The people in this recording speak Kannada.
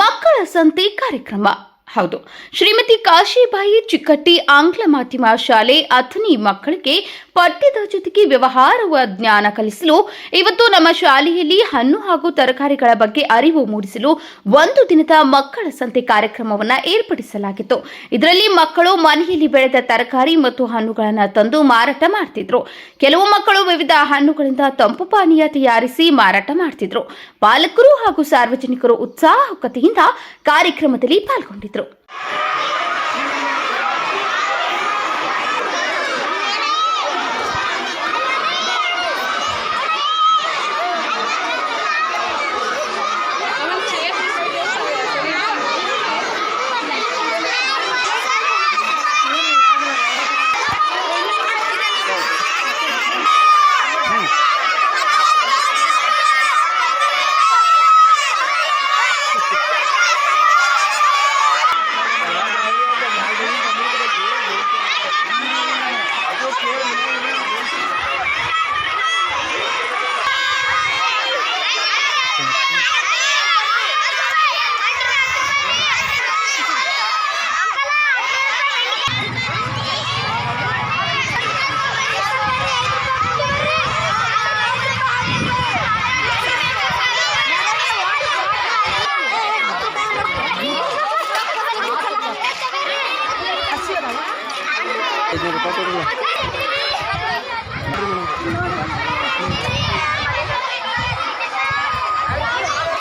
ಮಕ್ಕಳ ಸಂತೆ ಕಾರ್ಯಕ್ರಮ. ಹೌದು, ಶ್ರೀಮತಿ ಕಾಶಿಬಾಯಿ ಚಿಕ್ಕಟ್ಟಿ ಆಂಗ್ಲ ಮಾಧ್ಯಮ ಶಾಲೆ ಅಥಣಿ ಮಕ್ಕಳಿಗೆ ಪಠ್ಯದ ಜೊತೆಗೆ ವ್ಯವಹಾರ ಜ್ಞಾನ ಕಲಿಸಲು ಇವತ್ತು ನಮ್ಮ ಶಾಲೆಯಲ್ಲಿ ಹಣ್ಣು ಹಾಗೂ ತರಕಾರಿಗಳ ಬಗ್ಗೆ ಅರಿವು ಮೂಡಿಸಲು ಒಂದು ದಿನದ ಮಕ್ಕಳ ಸಂತೆ ಕಾರ್ಯಕ್ರಮವನ್ನು ಏರ್ಪಡಿಸಲಾಗಿತ್ತು. ಇದರಲ್ಲಿ ಮಕ್ಕಳು ಮನೆಯಲ್ಲಿ ಬೆಳೆದ ತರಕಾರಿ ಮತ್ತು ಹಣ್ಣುಗಳನ್ನು ತಂದು ಮಾರಾಟ ಮಾಡ್ತಿದ್ರು. ಕೆಲವು ಮಕ್ಕಳು ವಿವಿಧ ಹಣ್ಣುಗಳಿಂದ ತಂಪು ಪಾನೀಯ ತಯಾರಿಸಿ ಮಾರಾಟ ಮಾಡ್ತಿದ್ರು. ಪಾಲಕರು ಹಾಗೂ ಸಾರ್ವಜನಿಕರು ಉತ್ಸಾಹಕತೆಯಿಂದ ಕಾರ್ಯಕ್ರಮದಲ್ಲಿ ಪಾಲ್ಗೊಂಡಿದ್ರು. ₹5